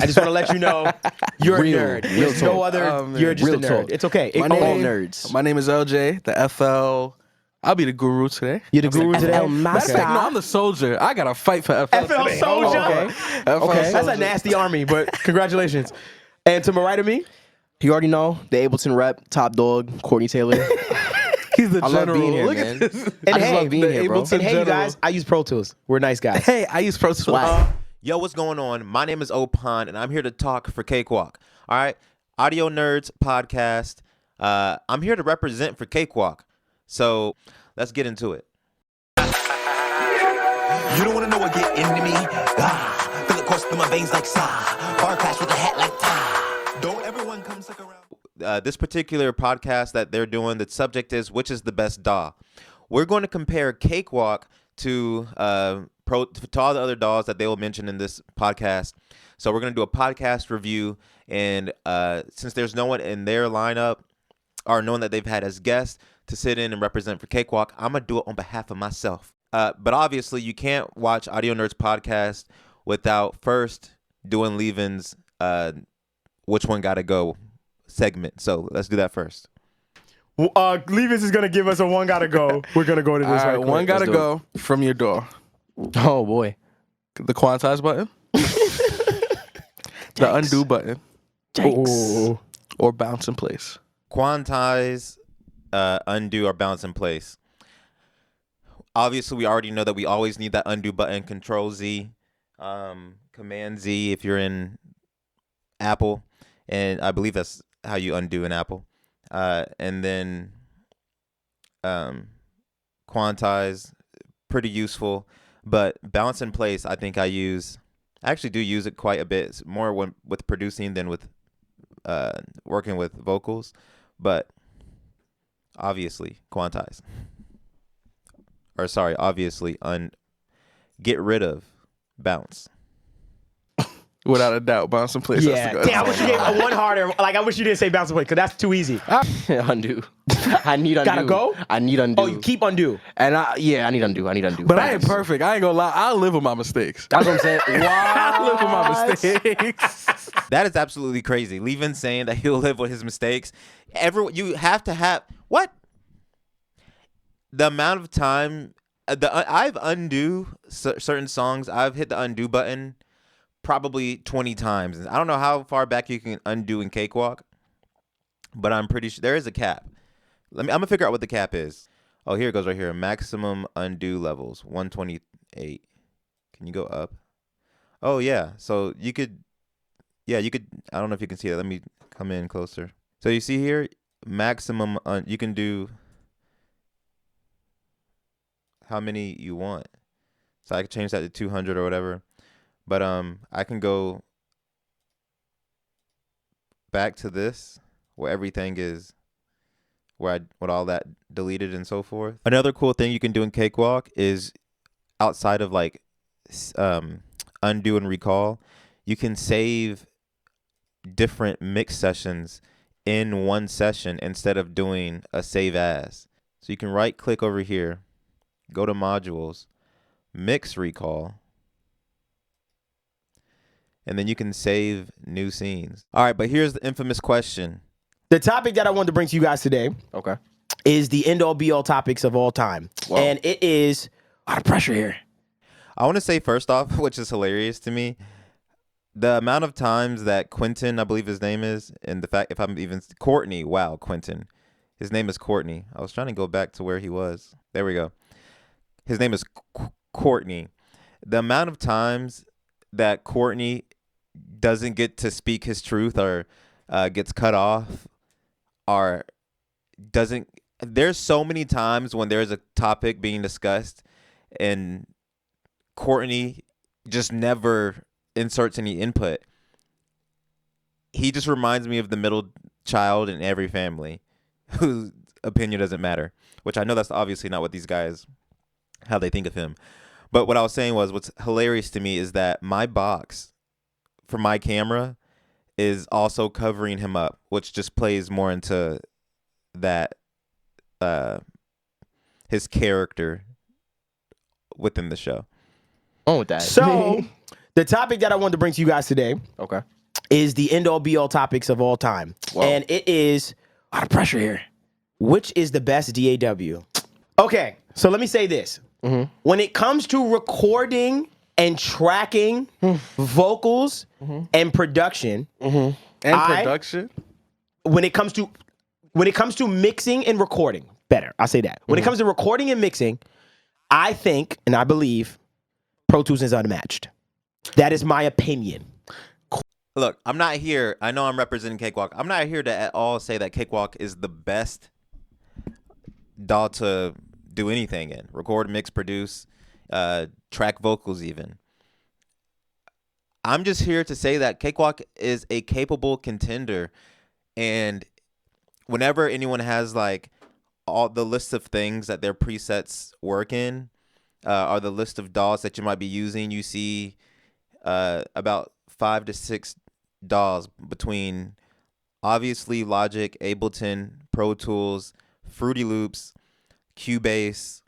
I just want to let you know you're Real, a nerd. real There's no talk. other. You're just Real a nerd. talk. It's okay. My name is LJ, the FL. I'll be the guru today. You're the guru today. FL Matter of fact, no, I'm the soldier. I gotta fight for FL. FL today. soldier. Okay. FL Okay, that's soldier. a nasty army, but congratulations. And to my right of me, You already know the Ableton rep, top dog, Courtney Taylor. He's the I general. love being here, Look man. at this. and I just hey, love being here, bro. Ableton and hey, you general. guys, I use Pro Tools. We're nice guys. Hey, I use Pro Tools. Swag. Yo, what's going on? My name is Ohpon, and I'm here to talk for Cakewalk. All right, Audio Nerds podcast. I'm here to represent for Cakewalk. So let's get into it. You don't wanna know what get into me. Feel it course through my veins like Sa. Bar clash with a hat like Ta. Don't everyone come suck around. This particular podcast that they're doing, the subject is which is the best DAW. We're going to compare Cakewalk to all the other DAWs that they will mention in this podcast. So we're going to do a podcast review, and since there's no one in their lineup or no one that they've had as guests to sit in and represent for Cakewalk, I'm going to do it on behalf of myself. But obviously, you can't watch Audio Nerds podcast without first doing Levin's Which One Gotta Go segment. So let's do that first. Levis is gonna give us a one gotta go. We're gonna go to this. All right, right one quick. gotta do go from your door. Oh boy. The quantize button, the undo button, Ooh. or bounce in place. Quantize, undo, or bounce in place. Obviously, we already know that we always need that undo button. Control Z, Command Z if you're in Apple, and I believe that's how you undo in Apple. And then quantize, pretty useful. But bounce in place, I think I actually do use it quite a bit. It's more with producing than with working with vocals. But obviously, quantize. Or sorry, obviously, get rid of bounce. Without a doubt, bounce in place. Yeah. Damn, I wish you gave a one harder. Like, I wish you didn't say bounce away because that's too easy. Undo. I need undo. Gotta go? I need undo. Oh, you keep undo. And I need undo. I need undo. But I ain't perfect. I ain't gonna lie. I live with my mistakes. That's what I'm saying. I live with my mistakes. That is absolutely crazy. Levin saying that he'll live with his mistakes. You have to have what? The amount of time I've undo certain songs. I've hit the undo button probably 20 times. I don't know how far back you can undo in Cakewalk, but I'm pretty sure there is a cap. I'm gonna figure out what the cap is. Oh, here it goes right here. Maximum undo levels 128. Can you go up? Oh yeah. So you could. I don't know if you can see that. Let me come in closer. So you see here, maximum. You can do how many you want. So I can change that to 200 or whatever. But I can go back to this where everything is with all that deleted and so forth. Another cool thing you can do in Cakewalk is outside of like undo and recall, you can save different mix sessions in one session instead of doing a save as. So you can right click over here, go to modules, mix recall, and then you can save new scenes. All right, but here's the infamous question. The topic that I wanted to bring to you guys today Okay. is the end all be all topics of all time. Whoa. And it is a lot of pressure here. I want to say first off, which is hilarious to me, the amount of times that Quentin, I believe his name is, and the fact, if I'm even, Courtney, wow, Quentin. His name is Courtney. I was trying to go back to where he was. There we go. His name is Courtney. The amount of times that Courtney doesn't get to speak his truth or gets cut off or doesn't, there's so many times when there's a topic being discussed and Courtney just never inserts any input. He just reminds me of the middle child in every family whose opinion doesn't matter, which I know that's obviously not what these guys, how they think of him. But what I was saying was, what's hilarious to me is that my box for my camera is also covering him up, which just plays more into that, his character within the show. On with that. So The topic that I wanted to bring to you guys today Okay. is the end-all be-all topics of all time. Whoa. And it is, A lot of pressure here. which is the best DAW? Okay, so let me say this. When it comes to recording and tracking vocals and production, And I- production. when it comes to mixing and recording, better, I'll say that. When it comes to recording and mixing, I think and I believe Pro Tools is unmatched. That is my opinion. Look, I'm not here. I know I'm representing Cakewalk. I'm not here to at all say that Cakewalk is the best DAW to do anything in. Record, mix, produce, track vocals even. I'm just here to say that Cakewalk is a capable contender. And whenever anyone has like all the list of things that their presets work in, or the list of DAWs that you might be using, you see about 5 to 6 DAWs between obviously Logic, Ableton, Pro Tools, Fruity Loops, Cubase,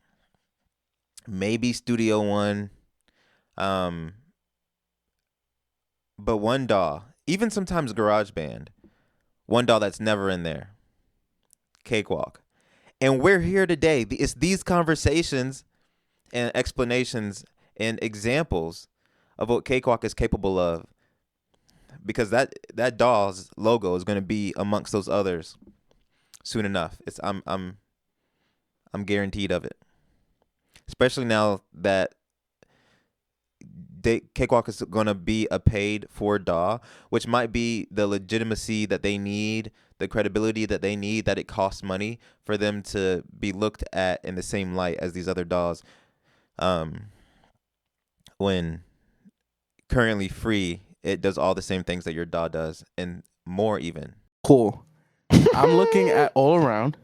maybe Studio One, but one DAW, even sometimes GarageBand, one DAW that's never in there, Cakewalk. And we're here today. It's these conversations and explanations and examples of what Cakewalk is capable of, because that DAW's logo is going to be amongst those others soon enough. I'm guaranteed of it, especially now that Cakewalk is going to be a paid for DAW, which might be the legitimacy that they need, the credibility that they need, that it costs money for them to be looked at in the same light as these other DAWs. When currently free, it does all the same things that your DAW does and more even. Cool. I'm looking at all around,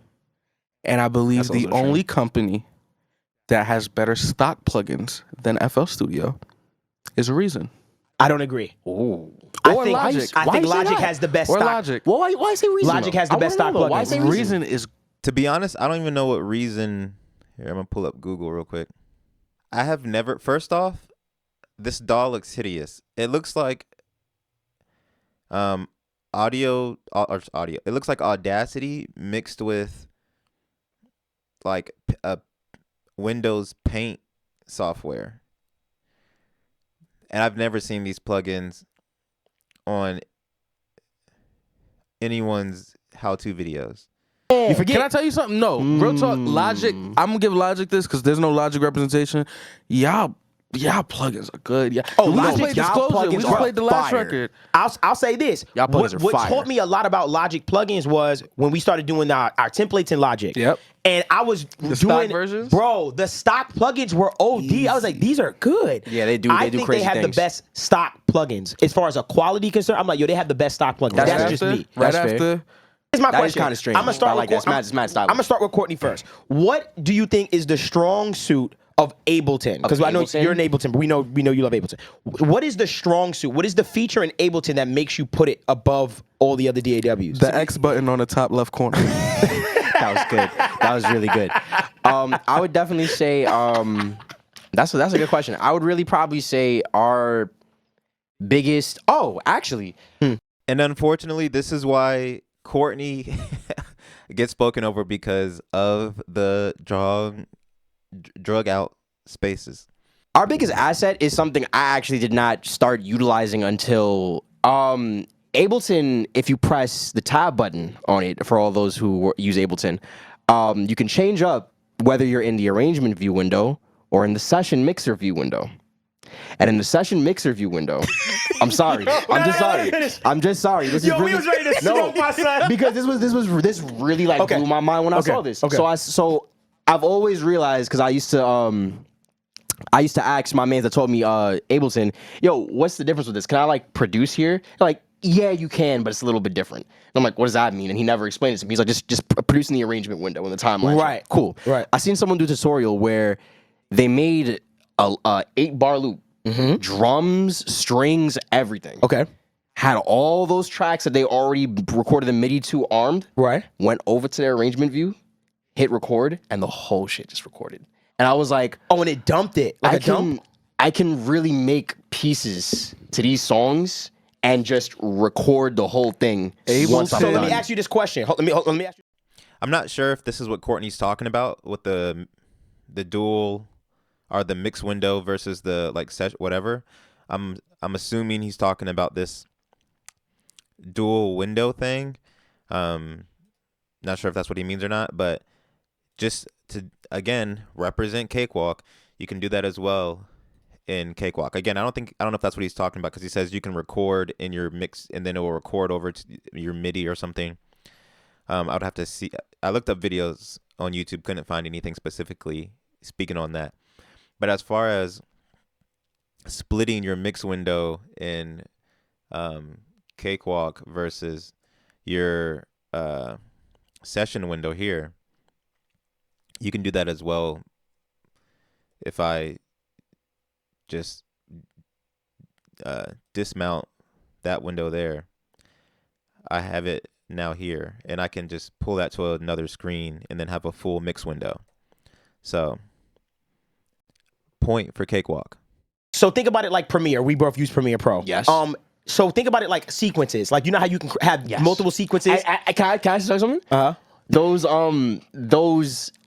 and I believe That's the also true. only company that has better stock plugins than FL Studio is Reason. I don't agree. Ooh. I Or think, Logic. I Why think you say Logic that? has the best Or stock. Logic. Why say Reason? Logic though? has the I best wanna stock know, though. Why plugins. say Reason? Reason is To be honest, I don't even know what Reason. Here, I'm going to pull up Google real quick. I have never, first off, this DAW looks hideous. It looks like audio. It looks like Audacity mixed with like a Windows Paint software. And I've never seen these plugins on anyone's how-to videos. You forget. Can I tell you something? No. Real talk, Logic. I'm gonna give Logic this because there's no Logic representation. Y'all plugins are good. Yeah. Oh, we just Logic, played y'all Disclosure. We plugins just are played the last fire. record. I'll say this. Y'all plugins are what fire. taught me a lot about Logic plugins was when we started doing our templates in Logic. Yep. And I was stock doing, versions? bro, the stock plugins were OD. I was like, these are good. Yeah, they do- I they do think crazy they have things. the best stock plugins. As far as a quality concern, I'm like, yo, they have the best stock plugins. That's fair. just after, me. Right That's fair. after. Here's my That is question. kinda strange, I'm gonna start but I like with that. It's mad stylish. I'm gonna start with Courtney first. What do you think is the strong suit of Ableton? Because I know Ableton? you're an Ableton, but we know you love Ableton. What is the strong suit? What is the feature in Ableton that makes you put it above all the other DAWs? The X button on the top left corner. That was good. That was really good. I would definitely say that's a good question. I would really probably say our biggest. Oh, actually, And unfortunately, this is why Courtney gets spoken over, because of the drug out spaces. our biggest asset is something I actually did not start utilizing until Ableton. If you press the tab button on it, for all those who use Ableton, you can change up whether you're in the arrangement view window or in the session mixer view window. And in the session mixer view window, I'm sorry. I'm just sorry. I'm just sorry. This is Yo, we really, was ready to smoke my son. because this really like Okay. blew my mind when I Okay. saw this. Okay. So I've always realized, because I used to ask my man that taught me Ableton, yo, what's the difference with this? Can I like produce here? Like, yeah, you can, but it's a little bit different. And I'm like, what does that mean? And he never explained it to me. He's like, just produce in the arrangement window in the timeline. Right. Cool. Right. I seen someone do a tutorial where they made a 8-bar loop, drums, strings, everything. Okay. Had all those tracks that they already recorded the MIDI to armed. Right. Went over to their arrangement view, hit record, and the whole shit just recorded. And I was like, Oh, and it dumped it. Like I a dump? I can really make pieces to these songs and just record the whole thing once I'm So let done. me ask you this question. Let me ask you. I'm not sure if this is what Courtney's talking about with the dual or the mix window versus the like whatever. I'm assuming he's talking about this dual window thing. Not sure if that's what he means or not, but just to again represent Cakewalk, you can do that as well in Cakewalk. Again, I don't know if that's what he's talking about because he says you can record in your mix and then it will record over to your MIDI or something. I would have to see. I looked up videos on YouTube, couldn't find anything specifically speaking on that. But as far as splitting your mix window in Cakewalk versus your session window here, you can do that as well. If I just dismount that window there, I have it now here, and I can just pull that to another screen and then have a full mix window. So, point for Cakewalk. So think about it like Premiere. We both use Premiere Pro. Yes. So think about it like sequences. Like you know how you can have multiple sequences. Can I say something? Those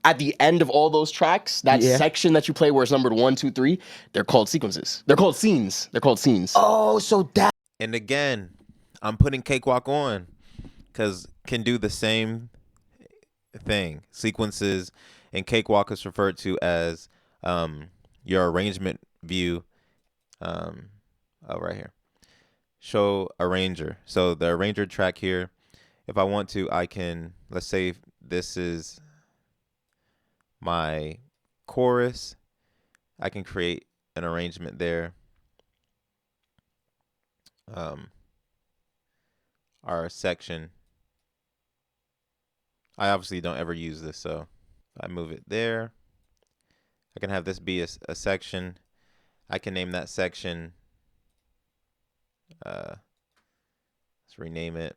at the end of all those tracks, that section that you play where it's numbered 1, 2, 3, they're called sequences. They're called scenes. Oh, so that. And again, I'm putting Cakewalk on because can do the same thing. Sequences and Cakewalk is referred to as your arrangement view. Right here. Show arranger. So the arranger track here, if I want to, I can, let's say this is my chorus. I can create an arrangement there. Our section. I obviously don't ever use this, so I move it there. I can have this be a section. I can name that section. Let's rename it.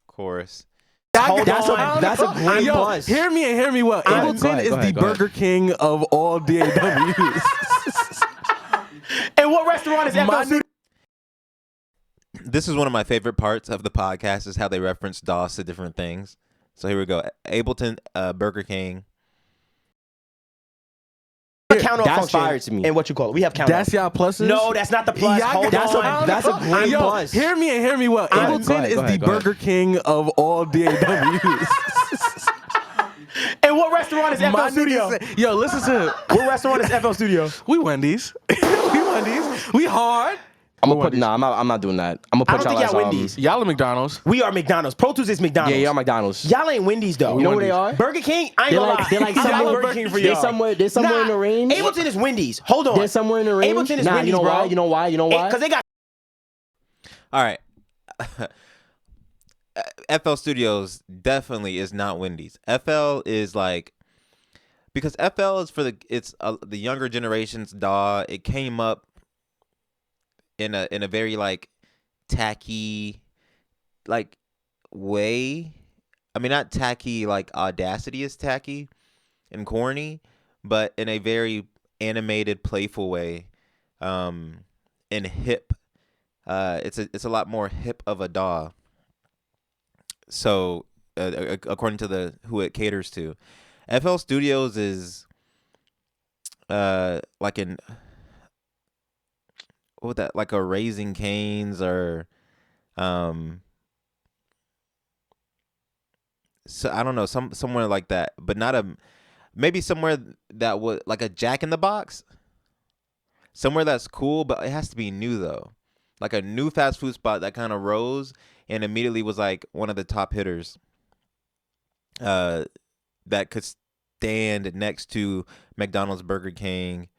Chorus. That's a great buzz. Hear me and hear me well. Ableton is the Burger King of all DAWs. And what restaurant is FL Studios? This is one of my favorite parts of the podcast is how they reference DOS to different things. So here we go. Ableton, Burger King. Count off That's function fire to me. And what you call it? We have count That's off. y'all pluses? No, that's not the plus. Hold that's on. That's a great Yo, buzz. Hear me and hear me well. Ableton is the Burger King of all DAWs. And what restaurant is FL Studio? Yo, listen to it. What restaurant is FL Studio? We Wendy's. We hard. I'm gonna put I'm not doing that. I'm gonna I put don't y'all think as y'all Wendy's. Y'all are McDonald's. We are McDonald's. Pro Tools is McDonald's. Yeah, y'all McDonald's. Y'all ain't Wendy's though. You know where they are? Burger King. I ain't gonna lie. They're like Y'all somewhere. Burger King for They're y'all. somewhere in the range. Ableton is Wendy's. Hold on. They're somewhere in the range. Ableton is Wendy's, you know bro. why? You know why? You know why? Because they got. All right. FL Studios definitely is not Wendy's. FL is like, because FL is for the younger generation's DAW. It came up in a very like tacky like way. I mean, not tacky like Audacity is tacky and corny, but in a very animated, playful way, and hip. It's a lot more hip of a DAW. So, according to who it caters to, FL Studios is like like a Raising Cane's or so I don't know, somewhere like that, but not maybe somewhere that would like a Jack in the Box, somewhere that's cool, but it has to be new though, like a new fast food spot that kind of rose and immediately was like one of the top hitters that could stand next to McDonald's, Burger King,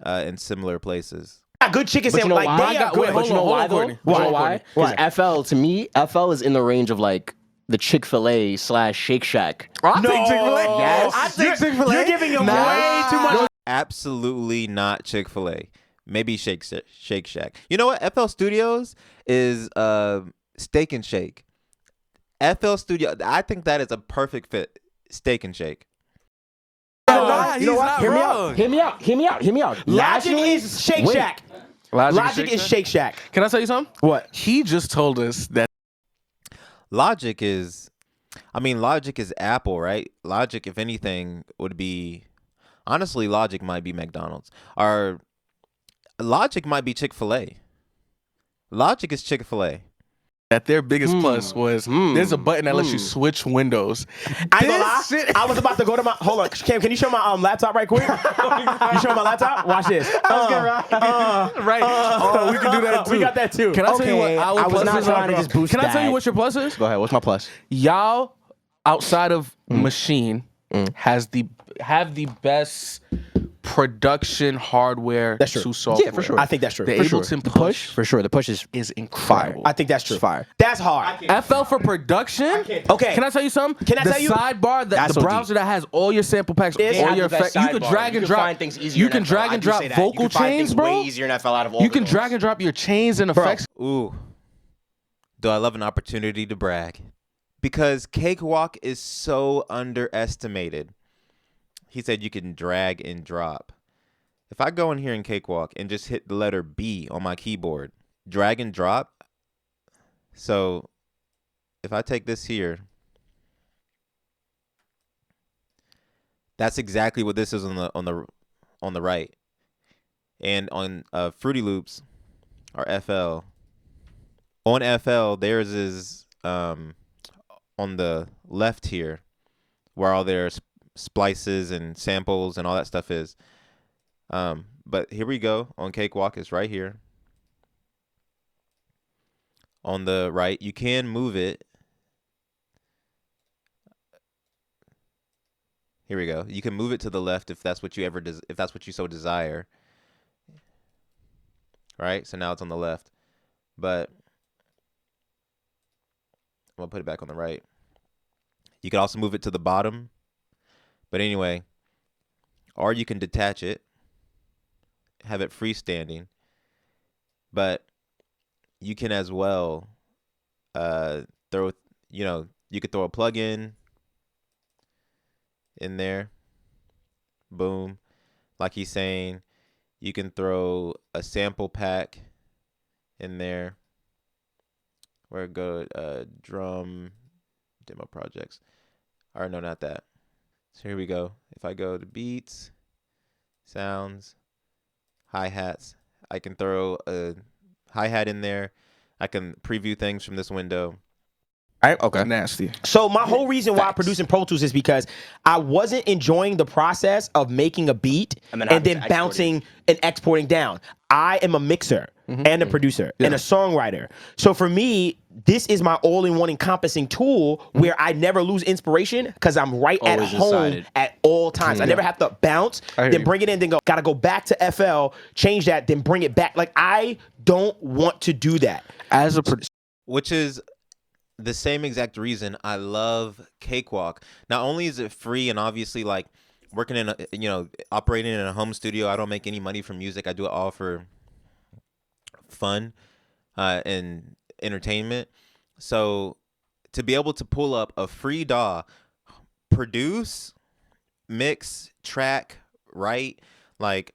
and similar places. Got good chicken But you know sandwich. why? Like, they are good. But you know why though? Courtney. You know Why? why? Because FL to me, FL is in the range of like the Chick-fil-A / Shake Shack. I take Chick-fil-A. Yes. I take Chick-fil-A. You're giving him Nah. way too much. Absolutely not Chick-fil-A. Maybe Shake Shack. You know what? FL Studios is Steak and Shake. FL Studio, I think that is a perfect fit. Steak and Shake. Nah, You know he's what? not Hear me wrong. out. Hear me out. Hear me out. Hear me out. Logic Nationally- is Shake Wait. Shack. Logic, Logic is Shake Shack. Can I tell you something? What? He just told us that Logic is, I mean, Logic is Apple, right? Logic, if anything, would be, honestly, Logic might be McDonald's. Or Logic might be Chick-fil-A. Logic is Chick-fil-A. their biggest plus was there's a button that lets you switch windows. I ain't gonna lie. This shit- I was about to go to my. Hold on, Cam. Can you show my laptop right quick? You show my laptop? Watch this. Right. Oh, we can do that too. We got that too. Can I tell you what Okay, our I was plus not is? trying to just boost Can I tell you that. what your plus is? Go ahead. What's my plus? Y'all outside of Machine have the best production hardware That's true. to software. Yeah, for sure. I think that's true. The For sure. Ableton The push for sure. The push is incredible. I think that's true. It's fire. That's hard. FL for production. Okay. Can I tell you something? Can I the tell you? sidebar, That's the OD. browser that has all your sample packs, It's all not your the best effects. You could sidebar. drag You and can drop. find things easier You in can FL. drag I and do drop say that. You vocal can find chains, things bro. way easier in FL out of all You the can nodes. drag and drop your chains and effects. Ooh. Do I love an opportunity to brag? Because Cakewalk is so underestimated. He said you can drag and drop. If I go in here in Cakewalk and just hit the letter B on my keyboard, drag and drop. So if I take this here, that's exactly what this is on the right. And on Fruity Loops or FL, on FL theirs is on the left here, where all their splices and samples and all that stuff is. But here we go. On Cakewalk, it's right here. On the right, you can move it. Here we go. You can move it to the left if that's what you if that's what you so desire. Right? So now it's on the left. But I'm gonna put it back on the right. You can also move it to the bottom. But anyway, or you can detach it, have it freestanding. But you can as well throw, you could throw a plug-in in there. Boom. Like he's saying, you can throw a sample pack in there. Where it go drum demo projects. Or no, not that. So here we go. If I go to beats, sounds, hi-hats, I can throw a hi-hat in there. I can preview things from this window. Okay. Nasty. So my whole reason why I produce in Pro Tools is because I wasn't enjoying the process of making a beat And then and then exporting. bouncing and exporting down. I am a mixer and a producer and a songwriter. So for me, this is my all-in-one encompassing tool where I never lose inspiration because I'm right Always at home inside it. at all times. I never have to bounce, hear then you. bring it in, then gotta go back to FL, change that, then bring it back. Like I don't want to do that. As a Which is the same exact reason I love Cakewalk. Not only is it free, and obviously like working in operating in a home studio, I don't make any money from music. I do it all for fun and entertainment. So to be able to pull up a free DAW, produce, mix, track, write, like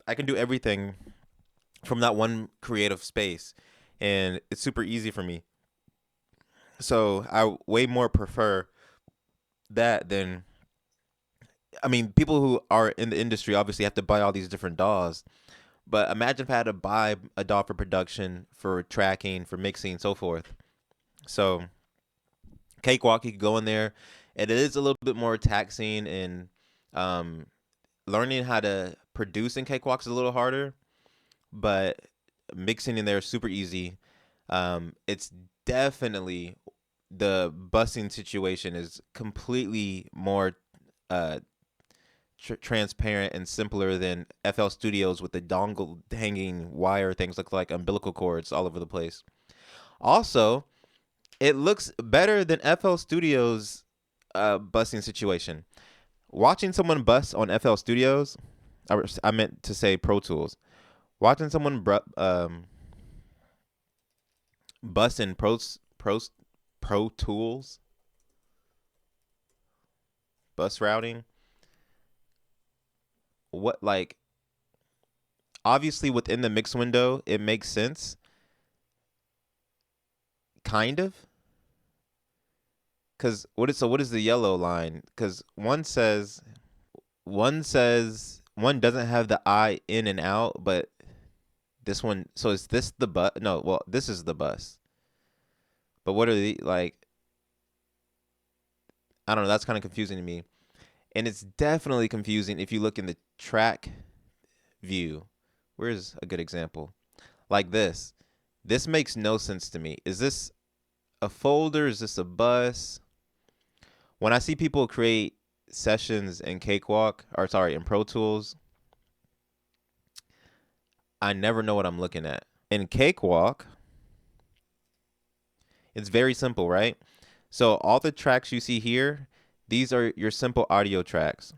I can do everything from that one creative space, and it's super easy for me. So I way more prefer that than, I mean, people who are in the industry obviously have to buy all these different DAWs. But imagine if I had to buy a DAW for production, for tracking, for mixing, so forth. So Cakewalk, you could go in there. It is a little bit more taxing, and learning how to produce in Cakewalk is a little harder. But mixing in there is super easy. It's definitely, the busing situation is completely more transparent and simpler than FL Studios with the dongle hanging wire things look like umbilical cords all over the place. Also, it looks better than FL Studios busing situation. Watching someone bust on FL Studios, I meant to say Pro Tools. Watching someone bust in Pro Tools, bus routing, what like obviously within the mix window it makes sense, kind of. Cause what is the yellow line? Cause one doesn't have the I in and out, but this one. So is this the bus? No, well this is the bus. But what are the like? I don't know. That's kind of confusing to me, and it's definitely confusing if you look in the track view. Where's a good example? Like this. This makes no sense to me. Is this a folder? Is this a bus? When I see people create sessions in Cakewalk, or sorry, in Pro Tools, I never know what I'm looking at. In Cakewalk, it's very simple, right? So all the tracks you see here, these are your simple audio tracks,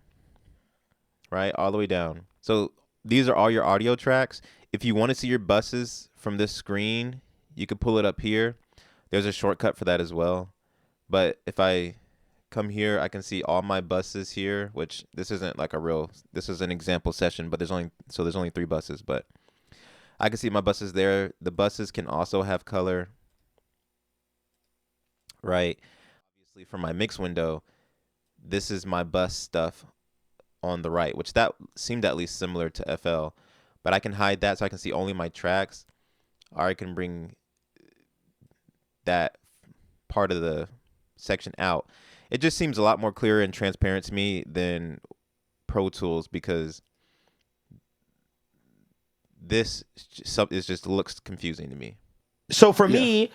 right? All the way down. So these are all your audio tracks. If you want to see your buses from this screen, you could pull it up here. There's a shortcut for that as well. But if I come here, I can see all my buses here, which this isn't like this is an example session, but there's only 3 buses, but I can see my buses there. The buses can also have color, right? Obviously from my mix window, this is my bus stuff on the right, which that seemed at least similar to FL, but I can hide that so I can see only my tracks, or I can bring that part of the section out. It just seems a lot more clear and transparent to me than Pro Tools, because this just looks confusing to me. So for me,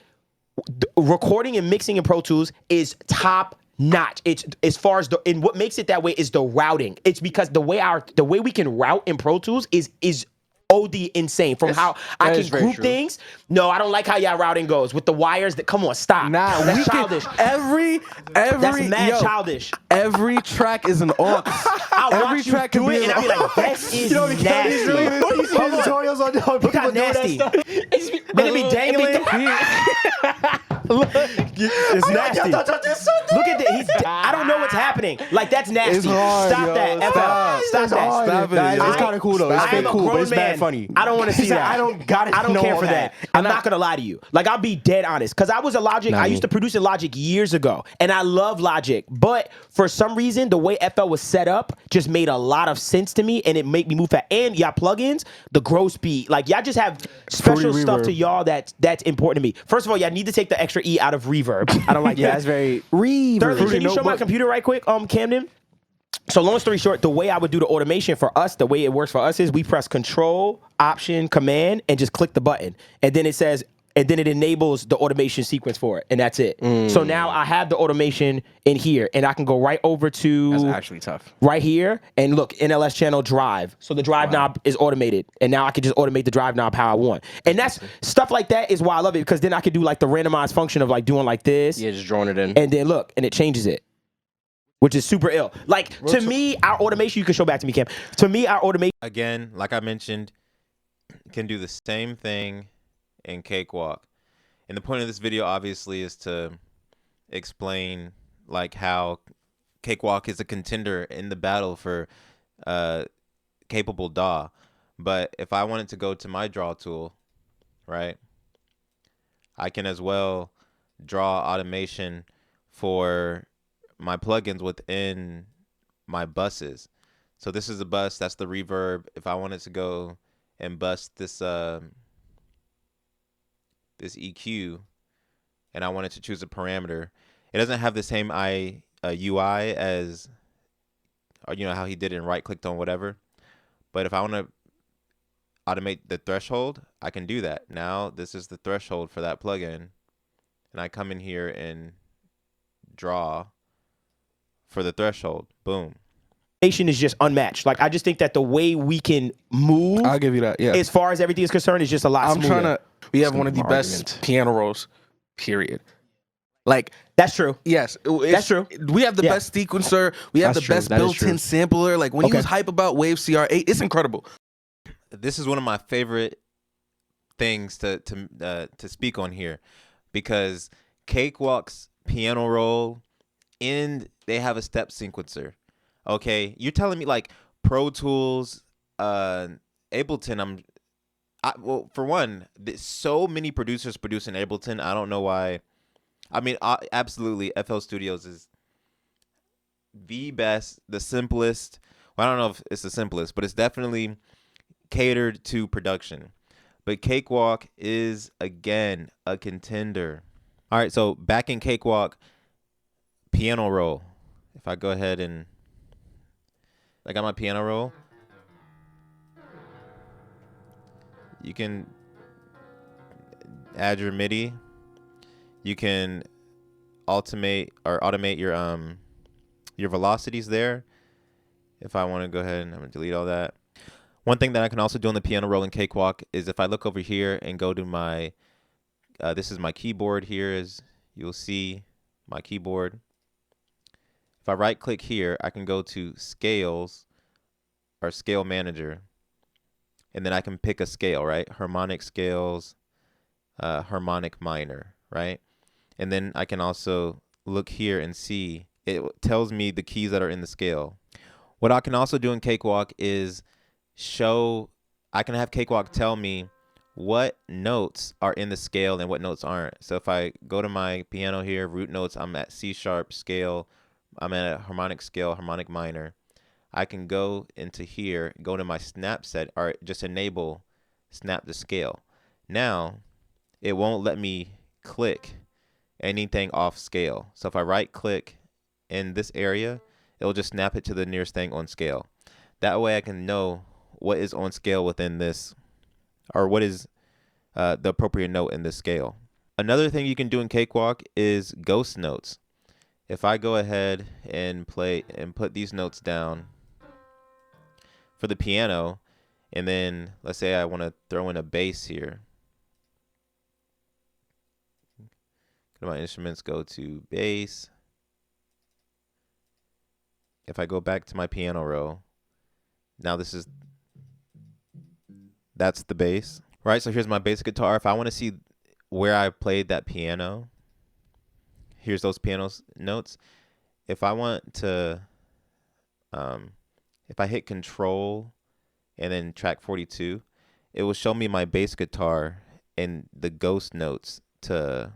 recording and mixing in Pro Tools is top notch. It's as far as and what makes it that way is the routing. It's because the way we can route in Pro Tools is OD insane. From how I can group things. No, I don't like how y'all routing goes with the wires. Come on, stop. Nah, that's childish. Every that's mad childish. Every track is an aux. Every track do it, and I'll be like, "This is nasty." tutorials on Look how nasty. They be dangling. It's nasty. Look at that. I don't know what's happening. Like, that's nasty. It's hard, Stop that. yo. Stop that. Stop it. It's kind of cool though. It's I am a cool, but grown it's man. bad funny. I don't want to see that. I don't care for that. I'm And not gonna lie to you. Like, I'll be dead honest. Cause I was a Logic. I used to produce in Logic years ago, and I love Logic. But for some reason, the way FL was set up just made a lot of sense to me, and it made me move fast. And y'all plugins, the grow speed, like y'all just have special stuff to y'all that's important to me. First of all, y'all need to take the extra E out of reverb. I don't like that. That's very reverb. Thirdly, can you show my computer right quick, Camden? So long story short, the way I would do the automation for us, the way it works for us is we press Control, Option, Command, and just click the button. And then it says, and then it enables the automation sequence for it. And that's it. So now I have the automation in here, and I can go right over to... That's actually tough. Right here, and look, NLS channel drive. So the drive knob is automated, and now I can just automate the drive knob how I want. And that's stuff like that is why I love it, because then I can do like the randomized function of like doing like this. Yeah, just drawing it in. And then look, and it changes it, which is super ill. Like, to me, our automation, you can show back to me, Cam. To me, our automation... Again, like I mentioned, can do the same thing in Cakewalk. And the point of this video obviously is to explain like how Cakewalk is a contender in the battle for capable DAW. But if I wanted to go to my draw tool, right, I can as well draw automation for my plugins within my buses. So this is a bus, that's the reverb. If I wanted to go and bust this this EQ, and I wanted to choose a parameter, it doesn't have the same UI as, or you know how he did it and right clicked on whatever. But if I want to automate the threshold, I can do that. Now this is the threshold for that plugin, and I come in here and draw for the threshold. Boom. is just unmatched. Like, I just think that the way we can move, I'll give you that. Yeah. as far as everything is concerned, is just a lot smoother. We have one of the best piano rolls, period. Like, That's true. yes, That's true. We have the Yeah. best sequencer. We have That's the true. best That is built-in true. sampler. Like, when he was hype about Wave CR8, it's incredible. This is one of my favorite things to speak on here, because Cakewalk's piano roll, and they have a step sequencer. Okay, you're telling me like Pro Tools, Ableton. Well, for one, there's so many producers producing Ableton. I don't know why. I mean, absolutely, FL Studios is the best, the simplest. Well, I don't know if it's the simplest, but it's definitely catered to production. But Cakewalk is, again, a contender. All right, so back in Cakewalk, piano roll. If I go ahead and I got my piano roll, you can add your MIDI. You can automate your velocities there. If I want to go ahead and I'm gonna delete all that. One thing that I can also do on the piano roll in Cakewalk is if I look over here and go to my, this is my keyboard here, as you'll see my keyboard. If I right click here, I can go to scales or scale manager, and then I can pick a scale, right? Harmonic scales, harmonic minor, right? And then I can also look here and see, it tells me the keys that are in the scale. What I can also do in Cakewalk is I can have Cakewalk tell me what notes are in the scale and what notes aren't. So if I go to my piano here, root notes, I'm at C sharp scale, I'm at a harmonic scale, harmonic minor. I can go into here, go to my snap set, or just enable snap the scale. Now, it won't let me click anything off scale. So if I right click in this area, it'll just snap it to the nearest thing on scale. That way I can know what is on scale within this, or what is the appropriate note in this scale. Another thing you can do in Cakewalk is ghost notes. If I go ahead and play and put these notes down for the piano, and then let's say I want to throw in a bass here. Go to my instruments, go to bass. If I go back to my piano roll, now that's the bass. Right, so here's my bass guitar. If I want to see where I played that piano, here's those piano notes. If I want to, if I hit Control and then track 42, it will show me my bass guitar and the ghost notes to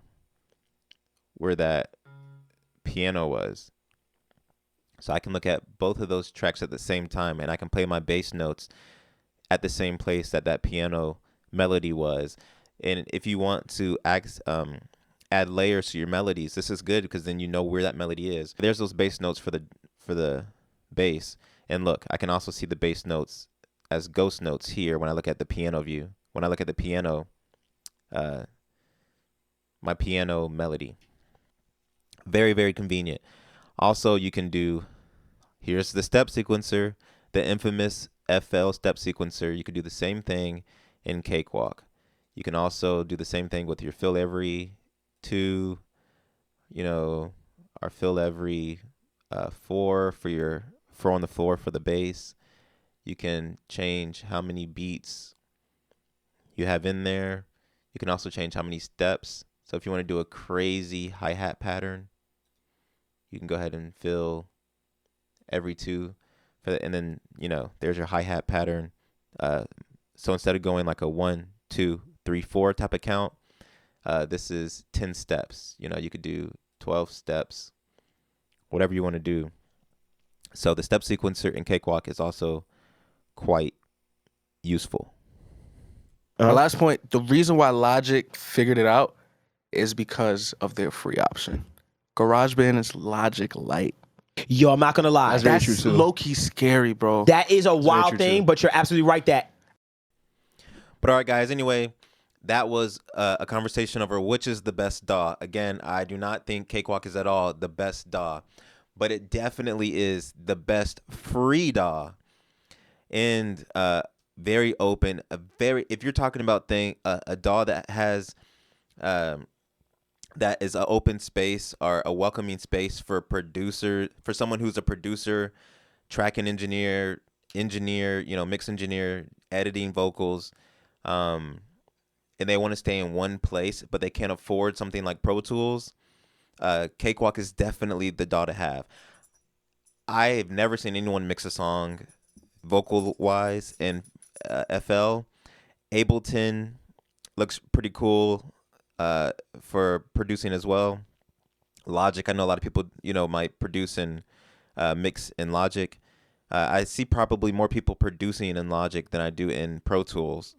where that piano was. So I can look at both of those tracks at the same time, and I can play my bass notes at the same place that that piano melody was. And if you want to add layers to your melodies, this is good because then you know where that melody is. There's those bass notes for the bass. And look, I can also see the bass notes as ghost notes here when I look at the piano view. When I look at the piano, my piano melody. Very, very convenient. Also, you can do, here's the step sequencer, the infamous FL step sequencer. You can do the same thing in Cakewalk. You can also do the same thing with your fill every 2, or fill every 4 for your 4 on the floor for the bass. You can change how many beats you have in there. You can also change how many steps. So if you want to do a crazy hi-hat pattern, you can go ahead and fill every 2 for the, and then there's your hi-hat pattern. So instead of going like a 1, 2, 3, 4 type of count, this is 10 steps. You could do 12 steps, whatever you want to do. So the step sequencer in Cakewalk is also quite useful. My last point, the reason why Logic figured it out is because of their free option. GarageBand is Logic Lite. Yo, I'm not gonna lie. That's low-key scary, bro. That is a wild thing, but you're absolutely right that. But all right, guys, anyway, that was a conversation over which is the best DAW. Again, I do not think Cakewalk is at all the best DAW, but it definitely is the best free DAW. And very open, if you're talking about a DAW that has that is an open space or a welcoming space for someone who's a producer, tracking engineer, mix engineer, editing vocals, and they want to stay in one place, but they can't afford something like Pro Tools, Cakewalk is definitely the DAW to have. I've never seen anyone mix a song vocal wise in FL. Ableton looks pretty cool for producing as well. Logic, I know a lot of people, might produce and mix in Logic. I see probably more people producing in Logic than I do in Pro Tools.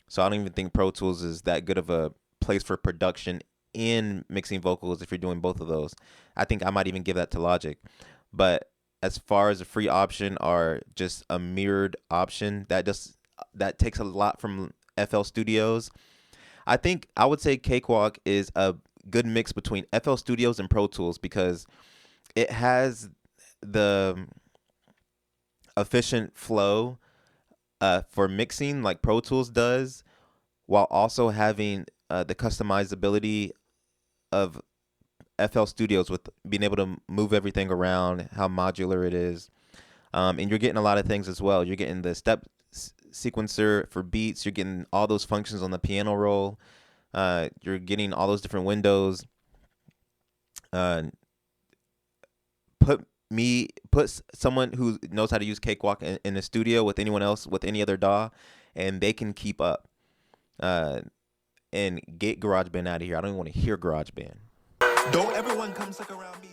So I don't even think Pro Tools is that good of a place for production in mixing vocals if you're doing both of those. I think I might even give that to Logic. But as far as a free option or just a mirrored option, that takes a lot from FL Studios. I think I would say Cakewalk is a good mix between FL Studios and Pro Tools because it has the efficient flow for mixing like Pro Tools does, while also having the customizability of FL Studios with being able to move everything around, how modular it is. And you're getting a lot of things as well. You're getting the step sequencer for beats. You're getting all those functions on the piano roll. You're getting all those different windows. Put someone who knows how to use Cakewalk in the studio with anyone else with any other DAW, and they can keep up. And get GarageBand out of here. I don't even want to hear GarageBand. Don't everyone come suck around me.